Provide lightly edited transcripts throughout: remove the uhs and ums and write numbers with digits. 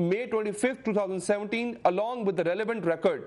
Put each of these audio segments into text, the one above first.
May 25, 2017 along with the relevant record।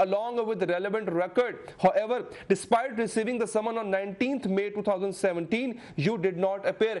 along with the relevant record। However, despite receiving the summon on 19th May 2017, you did not appear।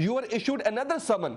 You were issued another summon,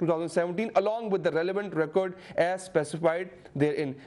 2017 along with the relevant record as specified therein।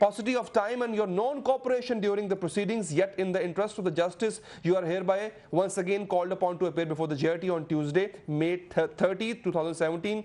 paucity of time and your non-cooperation during the proceedings, yet in the interest of the justice, you are hereby once again called upon to appear before the JIT on Tuesday, May 30, 2017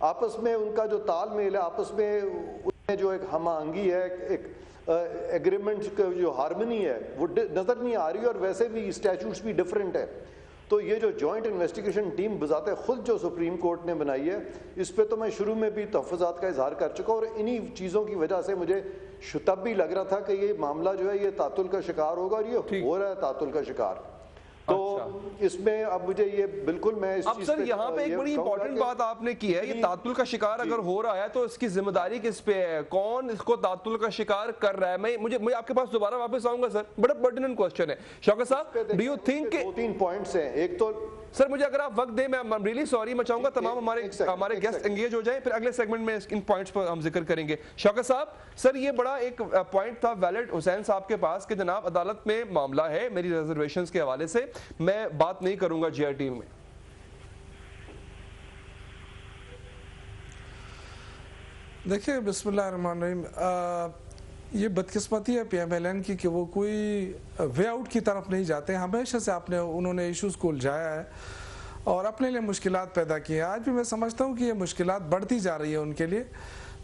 آپس میں ان کا جو تال میل ہے، آپس میں جو ایک ہم آہنگی ہے، ایک ایگریمنٹ کا جو ہارمنی ہے وہ نظر نہیں آ رہی، اور ویسے بھی اسٹیچوٹس بھی ڈفرینٹ ہے. تو یہ جو جوائنٹ انویسٹیگیشن ٹیم بذات خود جو سپریم کورٹ نے بنائی ہے، اس پہ تو میں شروع میں بھی تحفظات کا اظہار کر چکا ہوں، اور انہی چیزوں کی وجہ سے مجھے تب بھی لگ رہا تھا کہ یہ معاملہ جو ہے یہ تعطل کا شکار ہوگا، اور یہ ہو رہا ہے تعطل کا شکار. تو اس میں اب مجھے یہ بالکل میں اس اب چیز سر یہاں پہ ایک بڑی امپورٹنٹ بات آپ نے کی ہے، یہ تعطل کا شکار اگر ہو رہا ہے تو اس کی ذمہ داری کس پہ ہے؟ کون اس کو تعطل کا شکار کر رہا ہے؟ میں آپ کے پاس دوبارہ واپس آؤں گا سر، بڑا پرٹیننٹ کوسچن ہے. شوکت صاحب، ڈو یو تھنک کہ 2-3 پوائنٹس ہیں. ایک تو سر مجھے اگر آپ وقت دیں، میں ریلی سوری، میں چاہوں گا تمام ہمارے گیسٹ انگیج ہو جائیں، پھر اگلے سیگمنٹ میں ان پوائنٹس پر ہم ذکر کریں گے. شوکت صاحب، سر یہ بڑا ایک پوائنٹ تھا ویلڈ حسین صاحب کے پاس کہ جناب عدالت میں معاملہ ہے، میری ریزرویشنز کے حوالے سے میں بات نہیں کروں گا جی آر ٹی میں. دیکھیں، بسم اللہ الرحمن الرحیم، یہ بدقسمتی ہے پی ایم ایل این کی کہ وہ کوئی وے آؤٹ کی طرف نہیں جاتے. ہمیشہ سے انہوں نے ایشوز کو الجھایا ہے اور اپنے لیے مشکلات پیدا کی ہیں. آج بھی میں سمجھتا ہوں کہ یہ مشکلات بڑھتی جا رہی ہے ان کے لیے.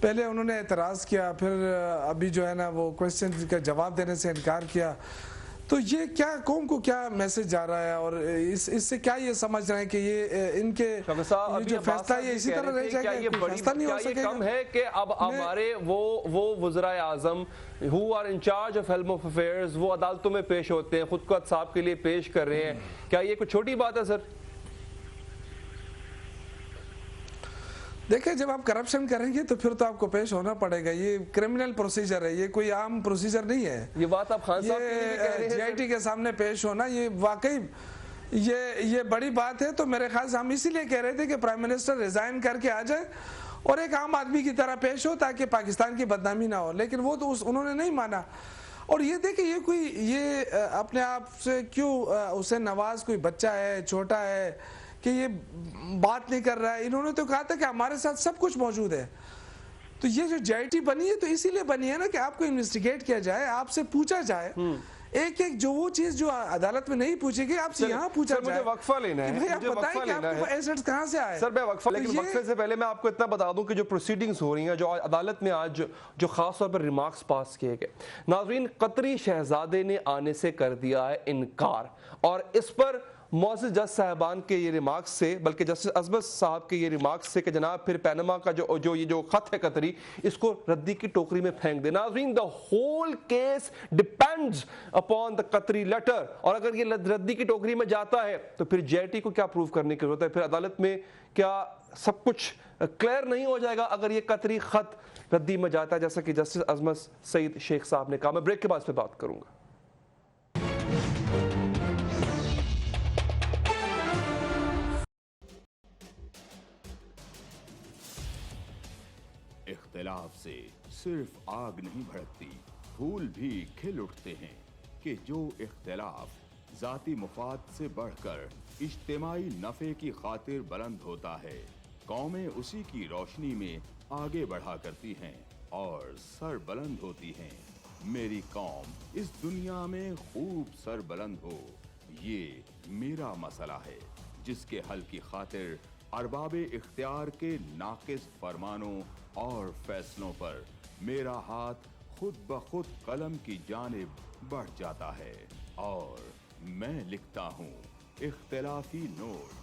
پہلے انہوں نے اعتراض کیا، پھر ابھی جو ہے نا وہ کویسچن کا جواب دینے سے انکار کیا. تو یہ کیا قوم کو کیا میسج جا رہا ہے، اور اس سے کیا یہ سمجھ رہے ہیں کہ یہ ان کے جو فیصلہ یہ اسی طرح رہ جائے گا، کوئی فیصلہ نہیں ہو سکے گا؟ کم ہے کہ اب ہمارے وہ وزرائے اعظم who are in charge of helm of affairs وہ عدالتوں میں پیش ہوتے ہیں، خود کو احتساب کے لیے پیش کر رہے ہیں، کیا یہ کوئی چھوٹی بات ہے سر؟ دیکھیں، جب آپ کرپشن کریں گے تو پھر تو آپ کو پیش ہونا پڑے گا. یہ کرمنل پروسیجر ہے، یہ کوئی عام پروسیجر نہیں ہے. یہ بات آپ خان صاحب کے لیے بھی کہہ رہے ہیں، جی آئی ٹی کے سامنے پیش ہونا یہ واقعی یہ بڑی بات ہے. تو میرے خیال سے ہم اسی لیے کہہ رہے تھے کہ پرائم منسٹر ریزائن کر کے آ جائے اور ایک عام آدمی کی طرح پیش ہو تاکہ پاکستان کی بدنامی نہ ہو. لیکن وہ تو انہوں نے نہیں مانا. اور یہ دیکھیں، یہ اپنے آپ سے کیوں حسین نواز کوئی بچہ ہے، چھوٹا ہے کہ یہ بات نہیں کر رہا ہے؟ انہوں نے تو کہا تھا کہ ہمارے ساتھ سب کچھ موجود ہے. تو یہ جو جی آئی ٹی بنی ہے تو اسی لیے بنی ہے نا کہ آپ کو انویسٹیگیٹ کیا جائے، آپ سے پوچھا جائے ایک جو وہ چیز جو عدالت میں نہیں پوچھے گی آپ سے یہاں پوچھا جائے. مجھے وقفہ لینا ہے، آپ بتائیں کہ آپ کو ایسٹس کہاں سے آئے. سر میں وقفہ، لیکن وقفے سے پہلے میں آپ کو اتنا بتا دوں کہ جو پروسیڈنگز ہو رہی ہیں، جو عدالت میں آج جو خاص طور پر ریمارکس پاس کیے گئے، ناظرین، قطری شہزادے نے آنے سے کر دیا ہے انکار، اور اس پر معزز جج صاحبان کے یہ ریمارکس سے، بلکہ جسٹس عصمت صاحب کے یہ ریمارکس سے کہ جناب پھر پینما کا جو خط ہے قطری، اس کو ردی کی ٹوکری میں پھینک دے. ناظرین، the whole case depends upon the قطری لیٹر، اور اگر یہ ردی کی ٹوکری میں جاتا ہے تو پھر جے ٹی کو کیا پروف کرنے کی ضرورت ہے؟ پھر عدالت میں کیا سب کچھ کلیئر نہیں ہو جائے گا اگر یہ قطری خط ردی میں جاتا ہے، جیسا کہ جسٹس عصمت سعید شیخ صاحب نے کہا؟ میں بریک کے بعد پہ بات کروں گا. اختلاف سے صرف آگ نہیں بھڑکتی، پھول بھی کھل اٹھتے ہیں کہ جو اختلاف ذاتی مفاد سے بڑھ کر اجتماعی نفع کی خاطر بلند ہوتا ہے، قومیں اسی کی روشنی میں آگے بڑھا کرتی ہیں اور سر بلند ہوتی ہیں. میری قوم اس دنیا میں خوب سر بلند ہو، یہ میرا مسئلہ ہے جس کے حل کی خاطر ارباب اختیار کے ناقص فرمانوں اور فیصلوں پر میرا ہاتھ خود بخود قلم کی جانب بڑھ جاتا ہے اور میں لکھتا ہوں اختلافی نوٹ.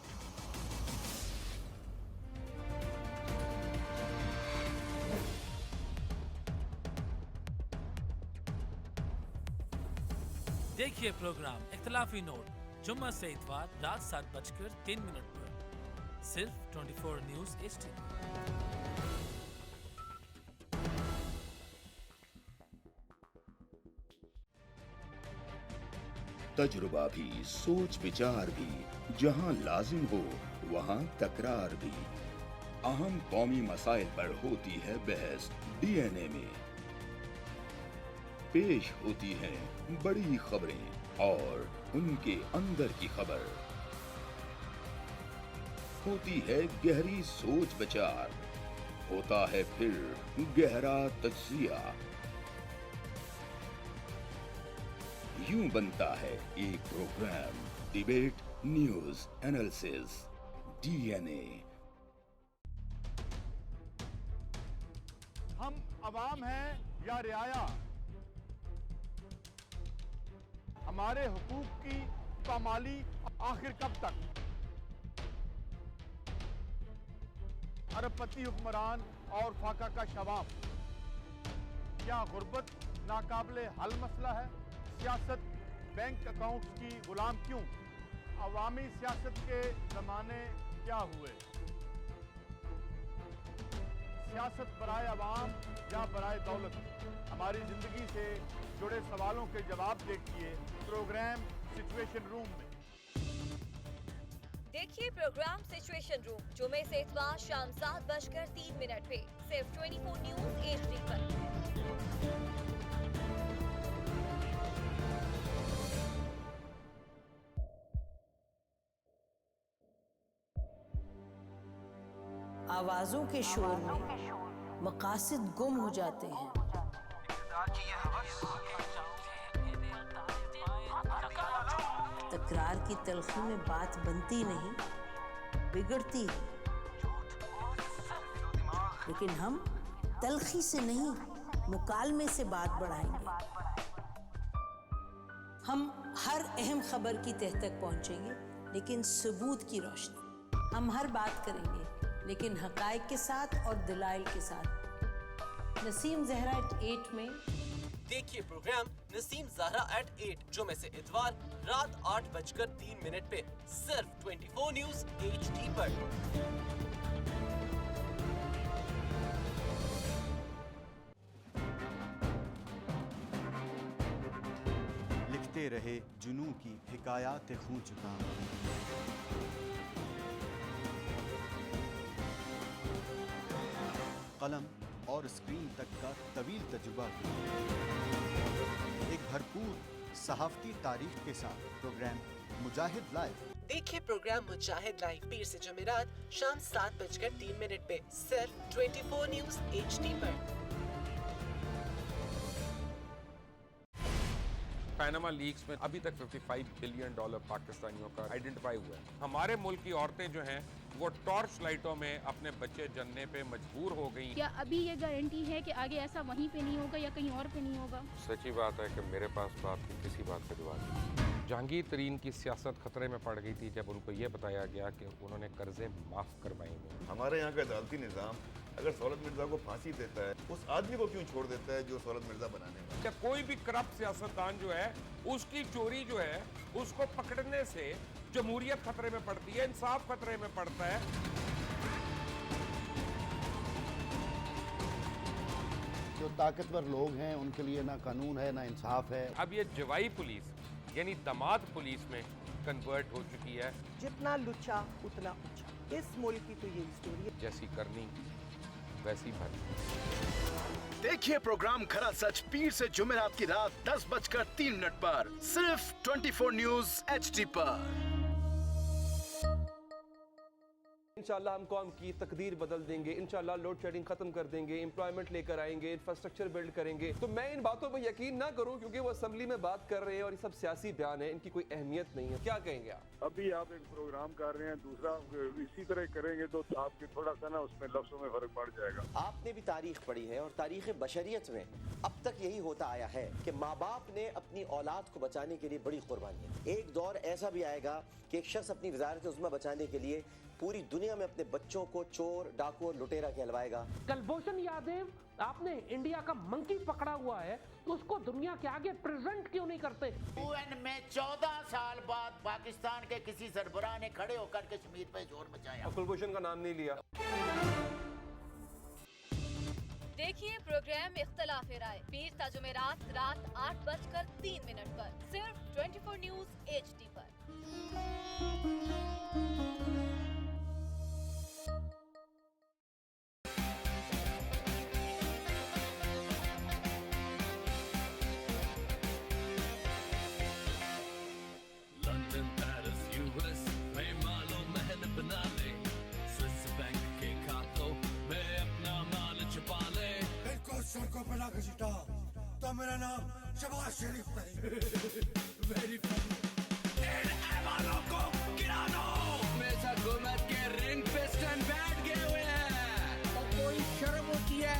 دیکھیے پروگرام اختلافی نوٹ جمعہ سے اتوار رات 7:03 پر صرف 24 نیوز HD. تجربہ بھی، سوچ بچار بھی، جہاں لازم ہو وہاں تکرار بھی. اہم قومی مسائل پر ہوتی ہے بحث ڈی این اے میں. پیش ہوتی ہیں بڑی خبریں اور ان کے اندر کی خبر. ہوتی ہے گہری سوچ بچار، ہوتا ہے پھر گہرا تجزیہ. یوں بنتا ہے ایک programme debate news analysis D N A. ہم عوام ہیں یا رعایا؟ ہمارے حقوق کی پامالی آخر کب تک؟ ارب پتی حکمران اور فاقہ کا شوام، کیا غربت ناقابل حل مسئلہ ہے؟ سیاست بینک اکاؤنٹس کی غلام کیوں؟ عوامی سیاست کے زمانے کیا ہوئے؟ سیاست برائے عوام یا برائے دولت؟ ہماری زندگی سے جڑے سوالوں کے جواب دیکھیے پروگرام سچویشن روم میں۔ دیکھیے پروگرام سچویشن روم جمعے سے اتوار شام 7:03 پہ صرف 24 نیوز HD پر۔ آوازوں کے شور میں مقاصد گم ہو جاتے ہیں۔ تکرار کی تلخی میں بات بنتی نہیں، بگڑتی ہے، لیکن ہم تلخی سے نہیں، مکالمے سے بات بڑھائیں گے۔ ہم ہر اہم خبر کی تہ تک پہنچیں گے، لیکن ثبوت کی روشنی۔ ہم ہر بات کریں گے، لیکن حقائق کے ساتھ اور دلائل کے ساتھ۔ نسیم زہرا @8 میں دیکھیے پروگرام نسیم زہرا @8 جمعے سے اتوار رات 8:03 پہ صرف 24 نیوز HD پر۔ لکھتے رہے جنوں کی حکایات خوں چکا، قلم اور اسکرین تک کا طویل تجربہ، ایک بھرپور صحافتی تاریخ کے ساتھ پروگرام مجاہد لائیو۔ دیکھیے پروگرام مجاہد لائیو پیر سے جمعرات شام 7:03 پہ صرف 24 نیوز HD پر۔ پیناما لیکس میں ابھی تک $55 بلین پاکستانیوں کا آئیڈینٹیفائی ہوا ہے۔ ہمارے ملک کی عورتیں جو ہیں وہ ٹارچ لائٹوں میں اپنے بچے جننے پہ مجبور ہو گئی۔ کیا ابھی یہ گارنٹی ہے کہ آگے ایسا وہیں پہ نہیں ہوگا یا کہیں اور پہ نہیں ہوگا؟ سچی بات ہے کہ میرے پاس بات کی کسی بات کا جواب نہیں۔ جہانگیر ترین کی سیاست خطرے میں پڑ گئی تھی جب ان کو یہ بتایا گیا کہ انہوں نے قرضے معاف کروائیں گے۔ ہمارے یہاں کا عدالتی نظام اگر سہولت مرزا کو پھانسی دیتا ہے، اس آدمی کو کیوں چھوڑ دیتا ہے جو سہولت مرزا بنانے میں؟ کیا کوئی بھی کرپٹ سیاستدان جو ہے اس کی چوری جو ہے اس کو پکڑنے سے جمہوریت خطرے میں پڑتی ہے، انصاف خطرے میں پڑتا ہے؟ جو طاقتور لوگ ہیں ان کے لیے نہ قانون ہے نہ انصاف ہے۔ اب یہ جوائی پولیس یعنی دماد پولیس میں کنورٹ ہو چکی ہے۔ جتنا لچا اتنا اونچا، اس ملک کی تو یہ اسٹوری ہے۔ جیسی کرنی ویسی بھرنی۔ دیکھیے پروگرام کھرا سچ پیر سے جمعرات کی رات 10:03 پر صرف 24 نیوز HD پر۔ انشاءاللہ ہم قوم کی تقدیر بدل دیں گے، انشاءاللہ لوڈ شیڈنگ ختم کر دیں گے، امپلائمنٹ لے کر آئیں گے، انفراسٹرکچر بلڈ کریں گے۔ تو میں ان باتوں پہ یقین نہ کروں کیونکہ وہ اسمبلی میں بات کر رہے ہیں اور یہ سب سیاسی بیان ہیں، ان کی کوئی اہمیت نہیں ہے۔ کیا کہیں گے آپ؟ ابھی آپ ایک پروگرام کر رہے ہیں، دوسرا اسی طرح کریں گے تو آپ کے تھوڑا سا نا اس میں لفظوں میں فرق پڑ جائے گا۔ آپ نے بھی تاریخ پڑھی ہے اور تاریخ بشریت میں اب تک یہی ہوتا آیا ہے کہ ماں باپ نے اپنی اولاد کو بچانے کے لیے بڑی قربانیاں۔ ایک دور ایسا بھی آئے گا کہ ایک شخص اپنی وزارت عظمیٰ بچانے کے لیے پوری دنیا میں اپنے بچوں کو چور، ڈاکو اور لٹیرا کہلوائے گا۔ کلبھوشن یادو آپ نے انڈیا کا منکی پکڑا ہوا ہے تو اس کو دنیا کے آگے پریزنٹ کیوں نہیں کرتے؟ UN میں 14 سال بعد پاکستان کے کسی سربراہ نے کھڑے ہو کر کشمیر پہ زور مچایا۔ کلبھوشن کا نام نہیں لیا۔ دیکھیے پروگرام اختلاف رائے پیر تا جمعرات رات 8:03 پر صرف 24 نیوز HD پر۔ لندن، پیرس، US میں مالو محل بنا لے، سوئس بینک کے کھاتوں میں اپنا مال چھپا لے۔ بالکل سڑکوں پہ لا کے چٹا تو میرا نام شہباز شریف نہیں۔ Very funny. ان ایوانوں کو گرا دو۔ میز حکومت کے رنگ پہ سٹینڈ بیٹھ گئے ہوئے ہیں۔ کوئی شرم ہوتی ہے،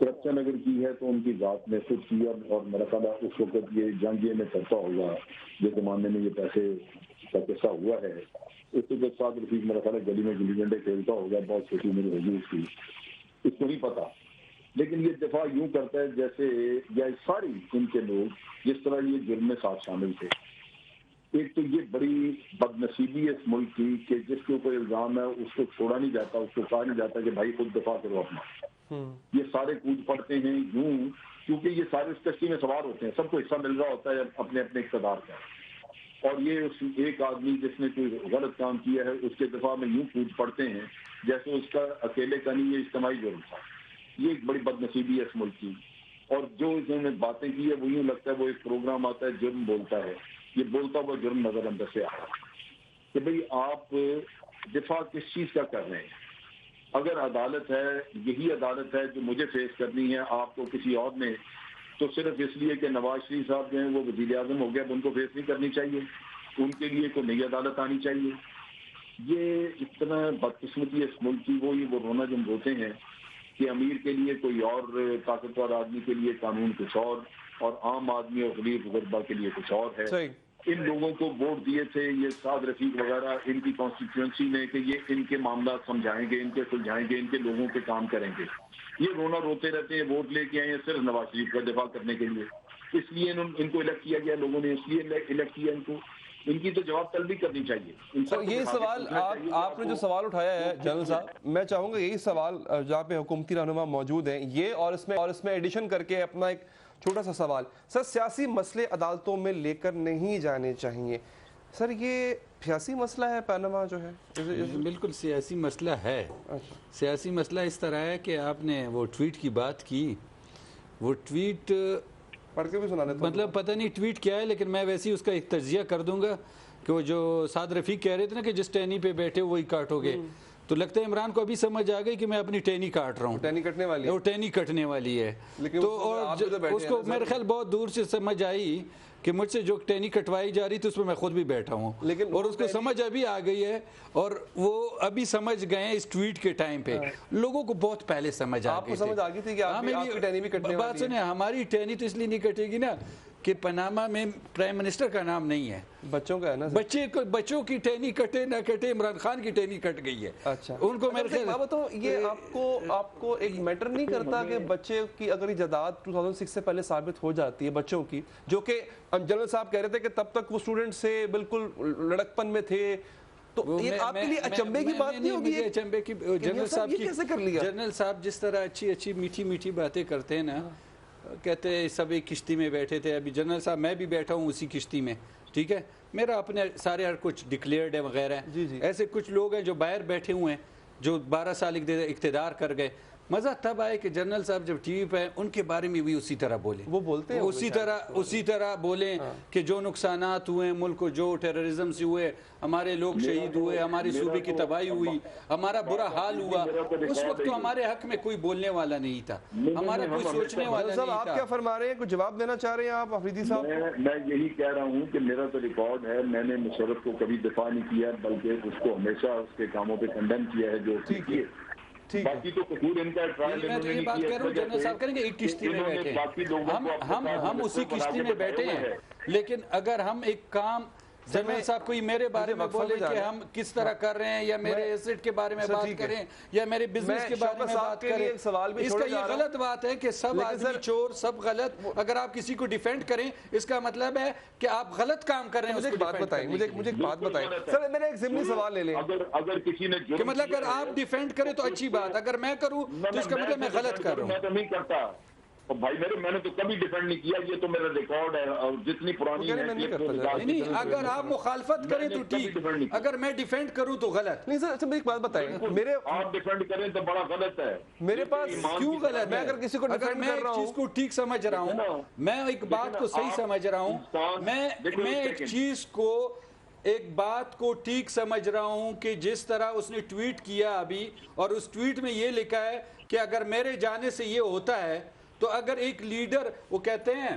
کرپشن اگر کی ہے تو ان کی ذات نے خود کیا, اور میرا خیال ہے اس وقت یہ جنگیے میں کرتا ہوگا جس زمانے میں یہ پیسے کا قصہ ہوا ہے, اس وقت سعد رفیق میرا خیال ہے گلی میں گلی ڈنڈے کھیلتا ہوگا, بہت چھوٹی عمر ہوگی اس کی, اس کو نہیں پتا. لیکن یہ دفاع یوں کرتا ہے جیسے یا ساری ان کے لوگ جس طرح یہ جرم میں ساتھ شامل تھے. ایک تو یہ بڑی بدنصیبی ہے اس ملک کی کہ جس کے اوپر الزام ہے اس کو چھوڑا نہیں جاتا, اس کو کہا نہیں جاتا کہ بھائی خود دفاع کرو اپنا. یہ سارے کود پڑتے ہیں یوں کیونکہ یہ سارے اس کشتی میں سوار ہوتے ہیں, سب کو حصہ مل رہا ہوتا ہے اپنے اپنے اقتدار کا, اور یہ اس ایک آدمی جس نے کوئی غلط کام کیا ہے اس کے دفاع میں یوں کود پڑتے ہیں جیسے اس کا اکیلے کا نہیں, یہ اجتماعی جرم تھا. یہ ایک بڑی بدنصیبی ہے اس ملک کی. اور جو انہوں نے باتیں کی ہے وہ یوں لگتا ہے وہ ایک پروگرام آتا ہے جرم بولتا ہے, یہ بولتا ہوا جرم نظر اندر سے آ رہا ہے کہ بھئی آپ دفاع کس چیز کا کر رہے ہیں. اگر عدالت ہے, یہی عدالت ہے جو مجھے فیس کرنی ہے آپ کو کسی اور نے, تو صرف اس لیے کہ نواز شریف صاحب جو ہیں وہ وزیر اعظم ہو گیا اب ان کو فیس نہیں کرنی چاہیے, ان کے لیے کوئی نئی عدالت آنی چاہیے. یہ اتنا بدقسمتی ہے اس ملک کی. وہ رونا جب روتے ہیں کہ امیر کے لیے کوئی اور, طاقتور آدمی کے لیے قانون کچھ اور عام آدمی اور غریب غربا کے لیے کچھ اور ہے. ان لوگوں کو ووٹ دیے تھے یہ سعد رفیق وغیرہ ان کی کانسٹیٹیوئنسی میں کہ یہ ان کے معاملات سمجھائیں گے, ان کے سلجھائیں گے, ان کے لوگوں کے کام کریں گے. یہ رونا روتے رہتے ہیں, ووٹ لے کے آئے ہیں صرف نواز شریف کا دفاع کرنے کے لیے. اس لیے ان کو الیکٹ کیا گیا, لوگوں نے اس لیے الیکٹ کیا ان کو. ان کی تو جواب طلبی کرنی چاہیے. سر یہ سوال آپ نے جو سوال اٹھایا ہے جنرل صاحب, میں چاہوں گا یہی سوال جہاں پہ حکومتی رہنما موجود ہیں یہ اور اس میں ایڈیشن کر کے اپنا ایک چھوٹا سا سوال. سر سیاسی مسئلے عدالتوں میں لے کر نہیں جانے چاہیے. سر یہ سیاسی مسئلہ ہے پاناما جو ہے؟ بالکل سیاسی مسئلہ ہے. سیاسی مسئلہ اس طرح ہے کہ آپ نے وہ ٹویٹ کی بات کی, وہ ٹویٹ پڑھ کے بھی سنا دیتا ہوں. مطلب پتہ نہیں ٹویٹ کیا ہے, لیکن میں ویسے ہی اس کا ایک تجزیہ کر دوں گا کہ وہ جو سعد رفیق کہہ رہے تھے نا کہ جس ٹہنی پہ بیٹھے وہی کاٹو گے, تو لگتا ہے عمران کو ابھی سمجھ آ گئی کہ میں اپنی ٹہنی کاٹ رہا ہوں. ٹہنی کٹنے والی ہے, وہ ٹہنی کٹنے والی ہے. تو اور اس کو میرے خیال بہت دور سے سمجھ آئی کہ مجھ سے جو ٹہنی کٹوائی جا رہی تھی اس پہ میں خود بھی بیٹھا ہوں, اور اس کو سمجھ ابھی آ گئی ہے, اور وہ ابھی سمجھ گئے ہیں اس ٹویٹ کے ٹائم پہ. لوگوں کو بہت پہلے سمجھ آ گئی تھی کہ آپ کی ٹہنی بھی کٹنے والی ہے. بات سنیں, ہماری ٹہنی تو اس لیے نہیں کٹے گی نا کہ پاناما میں پرائم منسٹر کا نام نہیں ہے, بچوں کا ہے نا. بچوں کی ٹہنی کٹے نہ کٹے, عمران خان کی ٹہنی کٹ گئی ہے. اچھا, ان کو میرے خیال بتاؤ یہ آپ کو ایک میٹر نہیں کرتا کہ بچے کی اگر جائیداد 2006 سے پہلے ثابت ہو جاتی ہے بچوں کی, جو کہ جنرل صاحب کہہ رہے تھے کہ تب تک وہ اسٹوڈنٹ سے بالکل لڑکپن میں تھے, تو یہ آپ کے لیے اچنبے کی بات نہیں ہوگی؟ اچنبے کی جنرل صاحب کی کیسے کر لیا؟ جنرل صاحب جس طرح اچھی میٹھی باتیں کرتے ہیں نا, کہتے ہیں سب ایک کشتی میں بیٹھے تھے. ابھی جنرل صاحب میں بھی بیٹھا ہوں اسی کشتی میں, ٹھیک ہے, میرا اپنے سارے ہر کچھ ڈکلیئرڈ ہے وغیرہ. ایسے کچھ لوگ ہیں جو باہر بیٹھے ہوئے ہیں جو 12 سال اقتدار کر گئے. مزہ تب آئے کہ جنرل صاحب جب ٹی وی پہ ان کے بارے میں بھی اسی طرح بولیں, وہ بولتے ہیں اسی طرح بولیں کہ جو نقصانات ہوئے ملک کو, جو ٹیررزم سے ہوئے, ہمارے لوگ شہید ہوئے, ہماری صوبے کی تباہی ہوئی, ہمارا برا حال ہوا. اس وقت تو ہمارے حق میں کوئی بولنے والا نہیں تھا, ہمارا کوئی سوچنے والا نہیں تھا. آپ کیا فرما رہے ہیں, کچھ جواب دینا چاہ رہے ہیں آپ آفریدی صاحب؟ میں یہی کہہ رہا ہوں کہ میرا تو ریکارڈ ہے, میں نے مشرف کو کبھی دفاع نہیں کیا بلکہ اس کو ہمیشہ اس کے کاموں پہ کنڈیم کیا ہے جو کیے. باقی تو قصور ان کا ٹرائل میں تو یہ بات کہہ رہا ہوں, جنرل صاحب کریں گے ایک کشتی میں بیٹھے, ہم اسی کشتی میں بیٹھے ہیں. لیکن اگر ہم ایک کام جنرل صاحب کوئی میرے بارے میں بولے کہ ہم کس طرح کر رہے ہیں, یا میرے ایسٹ کے بارے میں بات کریں, یا میرے بزنس کے بارے میں بات کریں, اس کا یہ غلط بات ہے کہ سب آدمی چور, سب غلط. اگر آپ کسی کو ڈیفینڈ کریں اس کا مطلب ہے کہ آپ غلط کام کر رہے ہیں. مجھے ایک بات بتائیں سر, میرے ایک ضمنی سوال لے لیں. اگر کسی نے کہ مطلب اگر آپ ڈیفینڈ کریں تو اچھی بات, اگر میں کروں تو اس کا مطلب میں غلط کر رہا ہوں. میں تو نہیں کرتا بھائی, میں نے تو کبھی ڈیفینڈ نہیں کیا, یہ تو میرا ریکارڈ ہے, اور جتنی پرانی ہے. نہیں, اگر آپ مخالفت کریں تو ٹھیک, اگر میں ڈیفینڈ کروں تو غلط. نہیں سر, ایک بات بتائیں, آپ ڈیفینڈ کریں تو بڑا غلط ہے. میرے پاس کیوں غلط ہے؟ میں اگر کسی کو ڈیفینڈ کر رہا ہوں, چیز کو ٹھیک سمجھ رہا ہوں, میں ایک بات کو صحیح سمجھ رہا ہوں, میں ایک چیز کو, ایک بات کو ٹھیک سمجھ رہا ہوں کہ جس طرح اس نے ٹویٹ کیا ابھی, اور اس ٹویٹ میں یہ لکھا ہے کہ اگر میرے جانے سے یہ ہوتا ہے تو اگر ایک لیڈر, وہ کہتے ہیں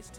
HD।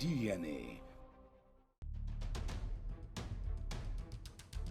DNA।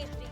HD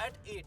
@8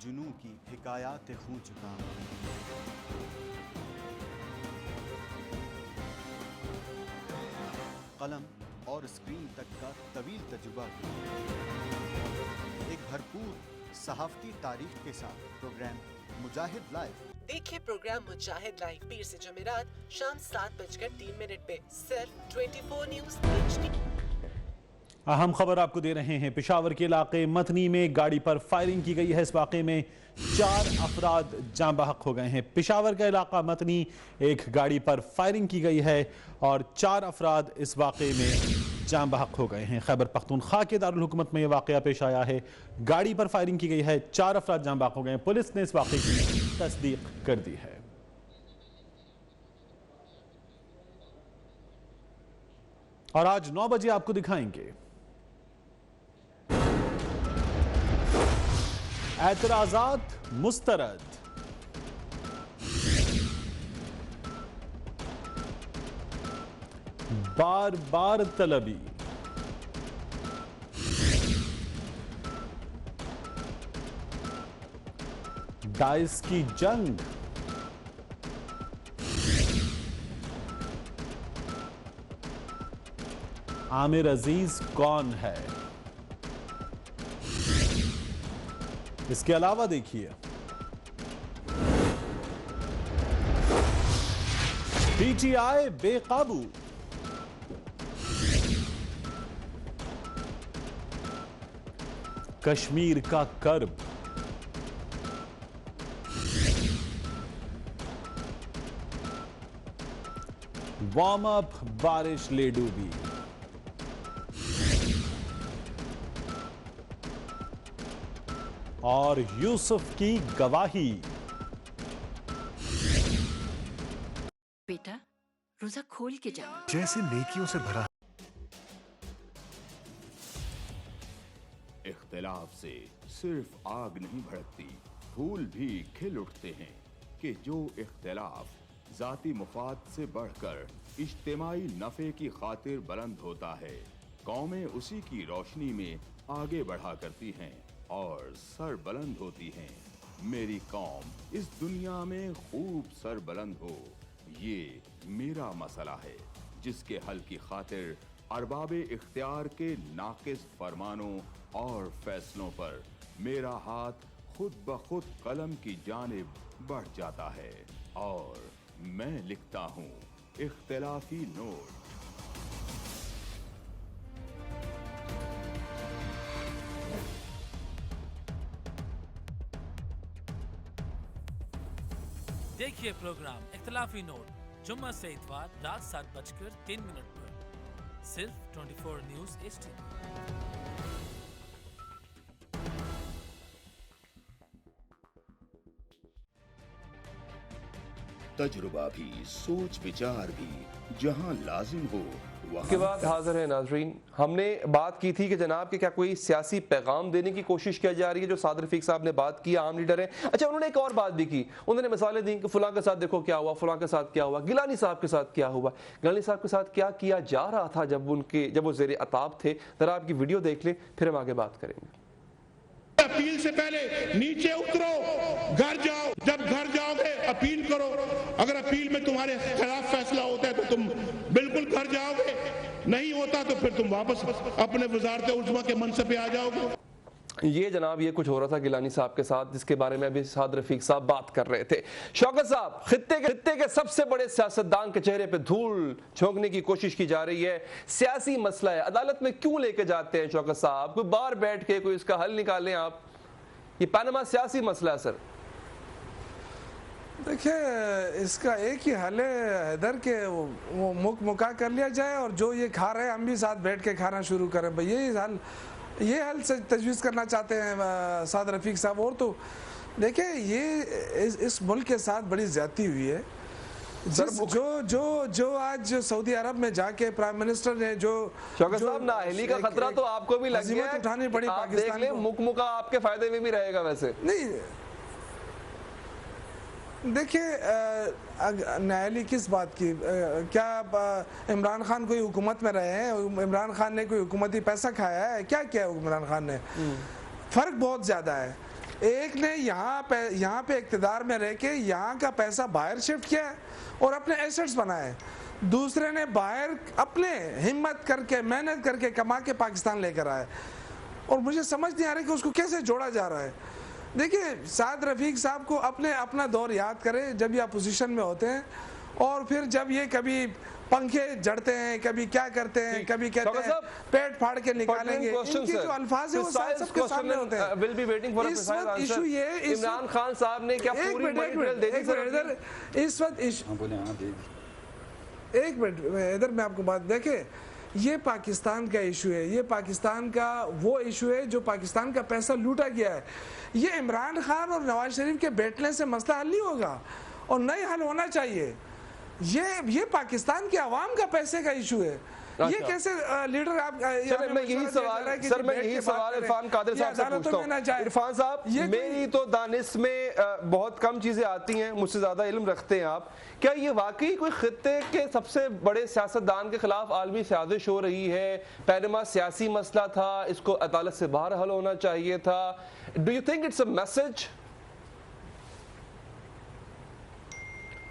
جنوں کی حکایات خوں چکا قلم اور اسکرین تک کا طویل تجربہ ایک بھرپور صحافتی تاریخ کے ساتھ پروگرام مجاہد لائیو. دیکھیے پروگرام مجاہد لائیو پیر سے جمعرات شام 7:03 پہ صرف 24 نیوز HD. اہم خبر آپ کو دے رہے ہیں. پشاور کے علاقے متنی میں گاڑی پر فائرنگ کی گئی ہے. اس واقعے میں 4 افراد جاں بحق ہو گئے ہیں. پشاور کا علاقہ متنی ایک گاڑی پر فائرنگ کی گئی ہے اور 4 افراد اس واقعے میں جاں بحق ہو گئے ہیں. خیبر پختونخوا کے دارالحکومت میں یہ واقعہ پیش آیا ہے. گاڑی پر فائرنگ کی گئی ہے, 4 افراد جاں بحق ہو گئے ہیں. پولیس نے اس واقعے کی تصدیق کر دی ہے. اور آج 9 بجے آپ کو دکھائیں گے اعتراضات مسترد, بار بار طلبی, داعش کی جنگ, عامر عزیز کون ہے. اس کے علاوہ دیکھیے پی ٹی آئی بے قابو, کشمیر کا کرب, وارم اپ بارش لے ڈوبی, اور یوسف کی گواہی. بیٹا روزہ کھول کے جانا. جیسے نیکیوں سے بھرا. اختلاف سے صرف آگ نہیں بھڑکتی, پھول بھی کھل اٹھتے ہیں. کہ جو اختلاف ذاتی مفاد سے بڑھ کر اجتماعی نفع کی خاطر بلند ہوتا ہے, قومیں اسی کی روشنی میں آگے بڑھا کرتی ہیں اور سر بلند ہوتی ہیں. میری قوم اس دنیا میں خوب سر بلند ہو, یہ میرا مسئلہ ہے جس کے حل کی خاطر ارباب اختیار کے ناقص فرمانوں اور فیصلوں پر میرا ہاتھ خود بخود قلم کی جانب بڑھ جاتا ہے اور میں لکھتا ہوں اختلافی نوٹ. دیکھیے پروگرام اختلافی نوٹ جمعہ سے اتوار رات 7:03 پر صرف 24 نیوز HD. تجربہ بھی, سوچ وچار بھی, جہاں لازم ہو اس کے بعد حاضر ہیں ناظرین. ہم نے بات کی تھی کہ جناب کہ کیا کوئی سیاسی پیغام دینے کی کوشش کیا جا رہی ہے. جو سعد رفیق صاحب نے بات کی, عام لیڈر ہیں. اچھا انہوں نے ایک اور بات بھی کی, انہوں نے مثالیں دی کہ فلاں کے ساتھ دیکھو کیا ہوا, فلاں کے ساتھ کیا ہوا, گیلانی صاحب کے ساتھ کیا ہوا. گیلانی صاحب کے ساتھ کیا کیا جا رہا تھا جب وہ زیر عطاب تھے, ذرا آپ کی ویڈیو دیکھ لیں پھر ہم آگے بات کریں گے. اپیل سے پہلے نیچے اترو, گھر جاؤ, جب گھر جاؤ گے اپیل کرو. اگر اپیل میں تمہارے خلاف فیصلہ ہوتا ہے تو تم بالکل گھر جاؤ گے, نہیں ہوتا تو پھر تم واپس اپنے وزارت عظمیٰ کے منصب پہ آ جاؤ گے. یہ جناب یہ کچھ ہو رہا تھا گیلانی صاحب کے ساتھ, جس کے بارے میں ابھی سعد رفیق صاحب بات کر رہے تھے. شوکت صاحب, خطے کے سب سے بڑے سیاستدان کے چہرے پہ دھول جھونکنے کی کوشش کی جا رہی ہے. سیاسی مسئلہ ہے, عدالت میں کیوں لے کے جاتے ہیں شوکت صاحب؟ کوئی باہر بیٹھ کے کوئی اس کا حل نکالیں آپ. یہ پاناما سیاسی مسئلہ ہے سر. دیکھیں اس کا ایک ہی حل ہے حیدر, کہ وہ مکا کر لیا جائے اور جو یہ کھا رہے ہیں ہم بھی ساتھ بیٹھ کے کھانا شروع کریں. یہ حل سے تجویز کرنا چاہتے ہیں سعد رفیق صاحب. اور تو دیکھیں یہ اس ملک کے ساتھ بڑی زیادتی ہوئی ہے. جو آج سعودی عرب میں جا کے پرائم منسٹر نے جو شوکت صاحب نااہلی کا خطرہ تو آپ کو بھی لگ گیا ہے, اٹھانی پڑی پاکستان کو. مکا آپ کے فائدے میں بھی رہے گا ویسے. نہیں دیکھیں نااہلی کس بات کی, کیا عمران خان کوئی حکومت میں رہے ہیں؟ عمران خان نے کوئی حکومتی پیسہ کھایا ہے؟ کیا کیا عمران خان نے؟ فرق بہت زیادہ ہے. ایک نے یہاں پہ اقتدار میں رہ کے یہاں کا پیسہ باہر شفٹ کیا ہے اور اپنے ایسٹس بنائے، دوسرے نے باہر اپنے ہمت کر کے محنت کر کے کما کے پاکستان لے کر آئے، اور مجھے سمجھ نہیں آ رہا کہ اس کو کیسے جوڑا جا رہا ہے۔ دیکھیں سعد رفیق صاحب کو اپنا دور یاد کرے جب یہ اپوزیشن میں ہوتے ہیں، اور پھر جب یہ کبھی پنکھے جڑتے ہیں، کبھی کیا کرتے ہیں، کبھی کہتے ہیں پیٹ پھاڑ کے نکالیں گے، ان کے جو الفاظ ہیں وہ سب کے سامنے ہوتے ہیں۔ اس وقت ایشو یہ عمران خان صاحب نے کیا پوری ڈیٹیل دے دی سر؟ اس وقت ایک منٹ ادھر میں آپ کو بات دیکھیں، یہ پاکستان کا ایشو ہے، یہ پاکستان کا وہ ایشو ہے جو پاکستان کا پیسہ لوٹا گیا ہے۔ یہ عمران خان اور نواز شریف کے بیٹھنے سے مسئلہ حل نہیں ہوگا، اور نہیں حل ہونا چاہیے۔ یہ پاکستان کے عوام کا پیسے کا ایشو ہے۔ یہ کیسے لیڈر آپ میں یہی سوال عرفان قادر صاحب سے پوچھتا ہوں۔ عرفان صاحب، میری تو دانش میں بہت کم چیزیں آتی ہیں، مجھ سے زیادہ علم رکھتے ہیں آپ، کیا یہ واقعی کوئی خطے کے سب سے بڑے سیاستدان کے خلاف عالمی سازش ہو رہی ہے؟ پینما سیاسی مسئلہ تھا، اس کو عدالت سے باہر حل ہونا چاہیے تھا۔ Do you think it's a message?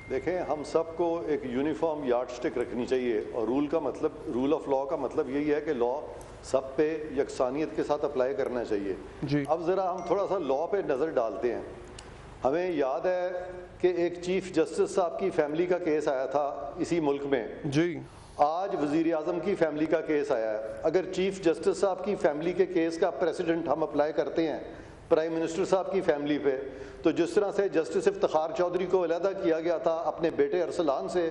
دیکھیں، ہم سب کو ایک یونیفارم یارڈ سٹک رکھنی چاہیے، اور رول آف لا کا مطلب یہی ہے کہ لا سب پہ یکسانیت کے ساتھ اپلائی کرنا چاہیے۔ اب ذرا ہم تھوڑا سا لا پہ نظر ڈالتے ہیں۔ ہمیں یاد ہے کہ ایک چیف جسٹس صاحب کی فیملی کا کیس آیا تھا اسی ملک میں، آج وزیر اعظم کی فیملی کا کیس آیا ہے۔ اگر چیف جسٹس صاحب کی فیملی کے کیس کا پریسیڈنٹ ہم اپلائی کرتے ہیں پرائم منسٹر صاحب کی فیملی پہ، تو جس طرح سے جسٹس افتخار چودھری کو علیحدہ کیا گیا تھا اپنے بیٹے ارسلان سے،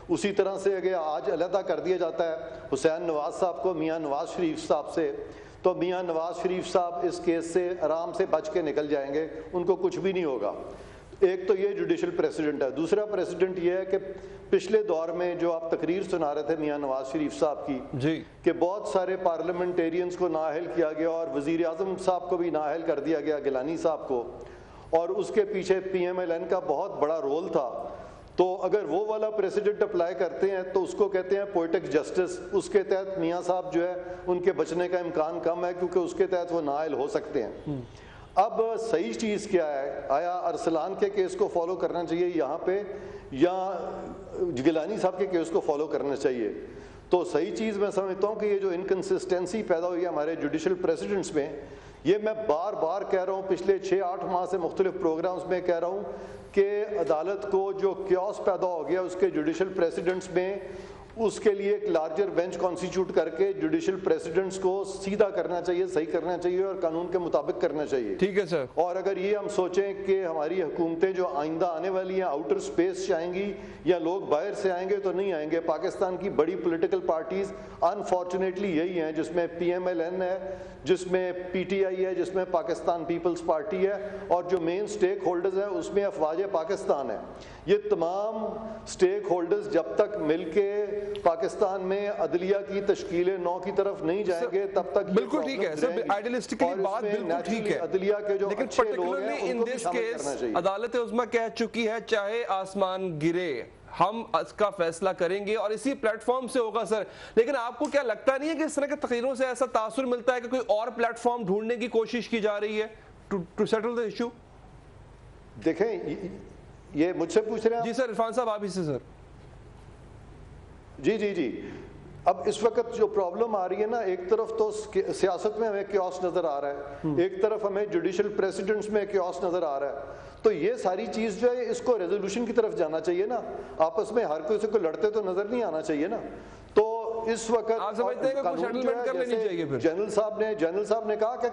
اسی طرح سے اگر آج علیحدہ کر دیا جاتا ہے حسین نواز صاحب کو میاں نواز شریف صاحب سے، تو میاں نواز شریف صاحب اس کیس سے آرام سے بچ کے نکل جائیں گے، ان کو کچھ بھی نہیں ہوگا۔ ایک تو یہ جوڈیشل پریسیڈنٹ ہے۔ دوسرا پریسیڈنٹ یہ ہے کہ پچھلے دور میں جو آپ تقریر سنا رہے تھے میاں نواز شریف صاحب کی، کہ بہت سارے پارلیمنٹیرینز کو نااہل کیا گیا، اور وزیر اعظم صاحب کو بھی نااہل کر دیا گیا، گیلانی صاحب کو، اور اس کے پیچھے پی ایم ایل این کا بہت بڑا رول تھا۔ تو اگر وہ والا پریسیڈنٹ اپلائی کرتے ہیں تو اس کو کہتے ہیں پوئٹک جسٹس، اس کے تحت میاں صاحب جو ہے ان کے بچنے کا امکان کم ہے، کیونکہ اس کے تحت وہ نااہل ہو سکتے ہیں۔ اب صحیح چیز کیا ہے؟ آیا ارسلان کے کیس کو فالو کرنا چاہیے یہاں پہ، یا گیلانی صاحب کے کیس کو فالو کرنا چاہیے؟ تو صحیح چیز میں سمجھتا ہوں کہ یہ جو انکنسسٹنسی پیدا ہوئی ہے ہمارے جوڈیشل پریسیڈنٹس میں، یہ میں بار بار کہہ رہا ہوں، پچھلے 6-8 ماہ سے مختلف پروگرامز میں کہہ رہا ہوں کہ عدالت کو جو کیوس پیدا ہو گیا اس کے جوڈیشل پریسیڈنٹس میں، اس کے لیے ایک لارجر بینچ کانسٹیٹیوٹ کر کے جوڈیشل پریسیڈنٹس کو سیدھا کرنا چاہیے، صحیح کرنا چاہیے، اور قانون کے مطابق کرنا چاہیے۔ ٹھیک ہے سر۔ اور اگر یہ ہم سوچیں کہ ہماری حکومتیں جو آئندہ آنے والی ہیں آؤٹر سپیس سے آئیں گی یا لوگ باہر سے آئیں گے، تو نہیں آئیں گے۔ پاکستان کی بڑی پولیٹیکل پارٹیز انفارچونیٹلی یہی ہیں، جس میں پی ایم ایل این ہے، جس میں پی ٹی آئی ہے، جس میں پاکستان پیپلز پارٹی ہے، اور جو مین سٹیک ہولڈرز ہیں اس میں افواج پاکستان ہے۔ یہ تمام سٹیک ہولڈرز جب تک مل کے پاکستان میں عدلیہ کی تشکیل نو کی طرف نہیں جائیں گے تب تک بالکل ٹھیک ہے سر، آئیڈیلسٹکلی بات بالکل ٹھیک ہے، عدلیہ کے جو لیکن اچھے لوگ ہیں پرٹیکولرلی ان ان کو بھی دس شامل کرنا کیس چاہیے۔ عدالت عظمیٰ کہہ چکی ہے چاہے آسمان گرے ہم اس کا فیصلہ کریں گے، اور اسی پلیٹ فارم سے ہوگا سر۔ لیکن آپ کو کیا لگتا نہیں ہے کہ اس طرح کے تقریروں سے ایسا تاثر ملتا ہے کہ کوئی اور پلیٹ فارم ڈھونڈنے کی کوشش کی جا رہی ہے ٹو سیٹل دی ایشو؟ دیکھیں، یہ مجھ سے پوچھ رہے ہیں؟ جی سر، عرفان صاحب آپ ہی سے۔ سر جی اب اس وقت جو پرابلم آ رہی ہے نا، ایک طرف تو سیاست میں ہمیں کیوس نظر آ رہا ہے، ایک طرف ہمیں جوڈیشل پریسیڈنٹس میں کیوس نظر آ رہا ہے، تو یہ ساری چیز جو ہے اس کو ریزولوشن کی طرف جانا چاہیے نا، آپس میں ہر کوئی سے کوئی لڑتے تو نظر نہیں آنا چاہیے نا۔ تو اس وقت آپ سمجھتے ہیں کہ کوئی سیٹلمنٹ کر لینی چاہیے پھر؟ جنرل صاحب نے کہا کہ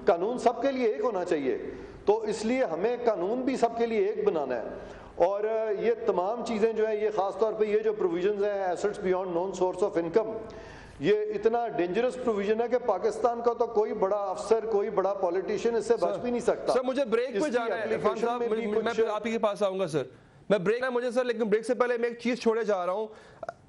قانون سب کے لیے ایک ہونا چاہیے، تو اس لیے ہمیں قانون بھی سب کے لیے ایک بنانا ہے۔ اور یہ تمام چیزیں جو ہیں، یہ خاص طور پہ یہ جو پروویژنز ہیں assets beyond known source of income, یہ اتنا ڈینجرس پروویژن ہے کہ پاکستان کا تو کوئی بڑا افسر، کوئی بڑا پولیٹیشین اس سے بچ بھی نہیں سکتا۔ سر مجھے بریک پہ جانا ہے عرفان صاحب، میں پھر آپ ہی کے پاس آؤں گا سر۔ میں بریک نہ مجھے سر، لیکن بریک سے پہلے میں ایک چیز چھوڑے جا رہا ہوں.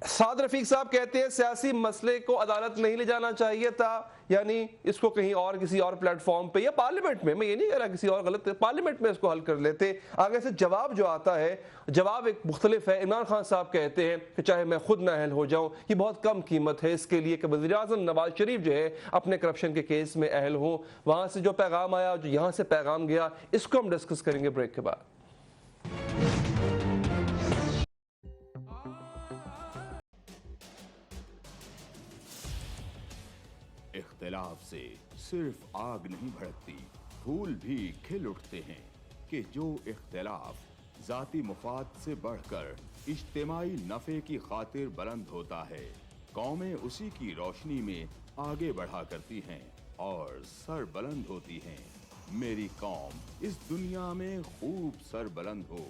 سعد رفیق صاحب کہتے ہیں سیاسی مسئلے کو عدالت نہیں لے جانا چاہیے تھا، یعنی اس کو کہیں اور کسی اور پلیٹ فارم پہ یا پارلیمنٹ میں یہ نہیں کہہ رہا کسی اور غلط، پارلیمنٹ میں اس کو حل کر لیتے. آگے سے جواب جو آتا ہے، جواب ایک مختلف ہے. عمران خان صاحب کہتے ہیں کہ چاہے میں خود نہ اہل ہو جاؤں، یہ بہت کم قیمت ہے اس کے لیے کہ وزیر اعظم نواز شریف جو ہے اپنے کرپشن کے کیس میں اہل ہوں. وہاں سے جو پیغام آیا، جو یہاں سے پیغام گیا، اس کو ہم ڈسکس کریں گے بریک کے بعد. اختلاف سے صرف آگ نہیں بھڑکتی، پھول بھی کھل اٹھتے ہیں کہ جو اختلاف ذاتی مفاد سے بڑھ کر اجتماعی نفع کی خاطر بلند ہوتا ہے، قومیں اسی کی روشنی میں آگے بڑھا کرتی ہیں اور سر بلند ہوتی ہیں. میری قوم اس دنیا میں خوب سر بلند ہو،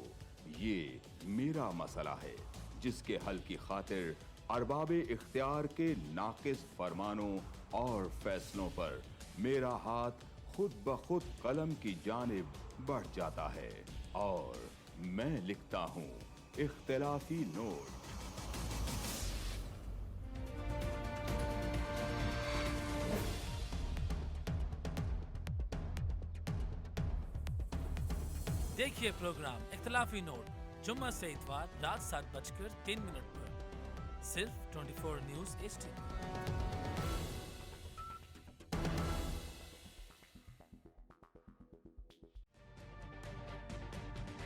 یہ میرا مسئلہ ہے جس کے حل کی خاطر ارباب اختیار کے ناقص فرمانوں اور فیصلوں پر میرا ہاتھ خود بخود قلم کی جانب بڑھ جاتا ہے اور میں لکھتا ہوں اختلافی نوٹ. دیکھیے پروگرام اختلافی نوٹ جمعہ سے اتوار رات 7:03 پر صرف 24 نیوز HD.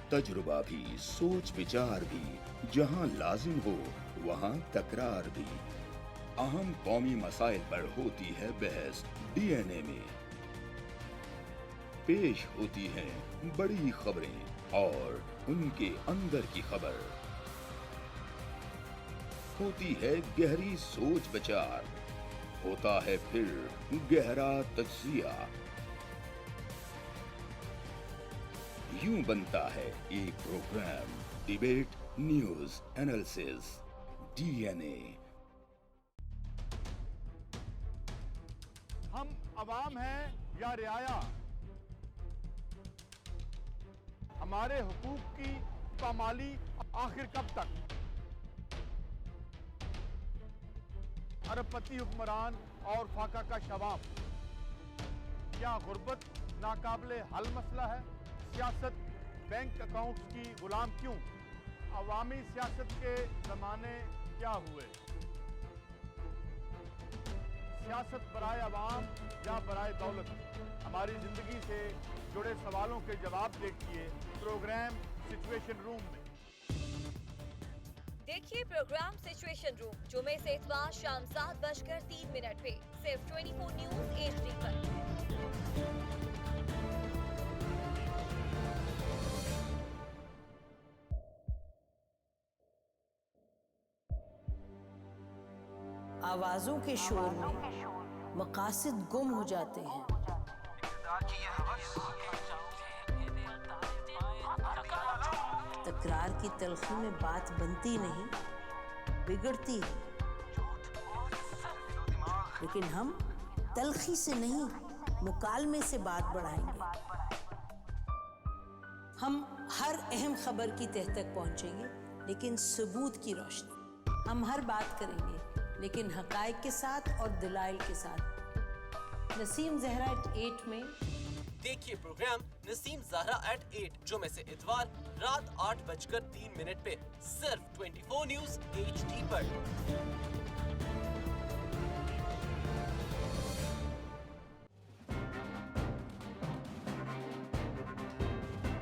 تجربہ بھی، سوچ وچار بھی، جہاں لازم ہو وہاں تکرار بھی. اہم قومی مسائل پر ہوتی ہے بحث DNA میں. پیش ہوتی ہیں بڑی خبریں اور ان کے اندر کی خبر. ہوتی ہے گہری سوچ بچار، ہوتا ہے پھر گہرا تجزیہ. یوں بنتا ہے ایک programme debate news analysis DNA. ہم عوام ہیں یا رعایا؟ ہمارے حقوق کی پامالی آخر کب تک؟ ارب پتی حکمران اور فاقہ کا شواب، کیا غربت ناقابل حل مسئلہ ہے؟ سیاست بینک اکاؤنٹس کی غلام کیوں؟ عوامی سیاست کے زمانے کیا ہوئے؟ سیاست برائے عوام یا برائے دولت؟ ہماری زندگی سے جڑے سوالوں کے جواب دیکھیے پروگرام سچویشن روم میں. دیکھیے پروگرام سچویشن روم جمعے سے اتوار شام 7:03 پہ صرف 24 نیوز HD پر. آوازوں کے شور میں مقاصد گم ہو جاتے ہیں. تکرار کی تلخی میں بات بنتی نہیں، بگڑتی ہے. لیکن ہم تلخی سے نہیں، مکالمے سے بات بڑھائیں گے. ہم ہر اہم خبر کی تہ تک پہنچیں گے، لیکن ثبوت کی روشنی. ہم ہر بات کریں گے لیکن حقائق کے ساتھ اور دلائل کے ساتھ. نسیم زہرا ایٹ 8 میں دیکھیے پروگرام نسیم زہرا ایٹ 8 جمعے سے اتوار رات 8:03 پہ صرف 24 نیوز HD پر.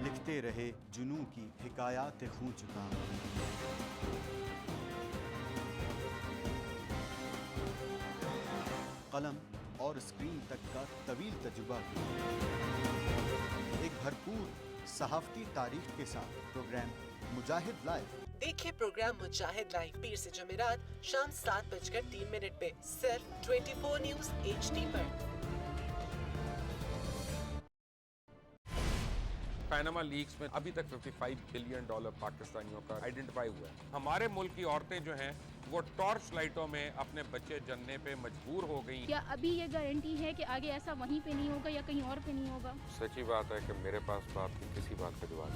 لکھتے رہے جنوں کی حکایات خوں چکا، قلم اور اسکرین تک کا طویل تجربہ ایک بھرپور صحافتی تاریخ کے ساتھ پروگرام مجاہد لائیو. دیکھیے پروگرام مجاہد لائیو پیر سے جمعرات شام 7:03 پہ صرف 24 نیوز HD پر. پیناما لیکس میں ابھی تک $55 بلین پاکستانیوں کا آئیڈینٹیفائی ہوا ہے. ہمارے ملک کی عورتیں جو ہیں وہ ٹارچ لائٹوں میں اپنے بچے جننے پہ مجبور ہو گئی. کیا ابھی یہ گارنٹی ہے کہ آگے ایسا وہیں پہ نہیں ہوگا یا کہیں اور پہ نہیں ہوگا؟ سچی بات ہے کہ میرے پاس بات کی کسی بات کا جواب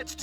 HD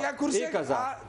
1000।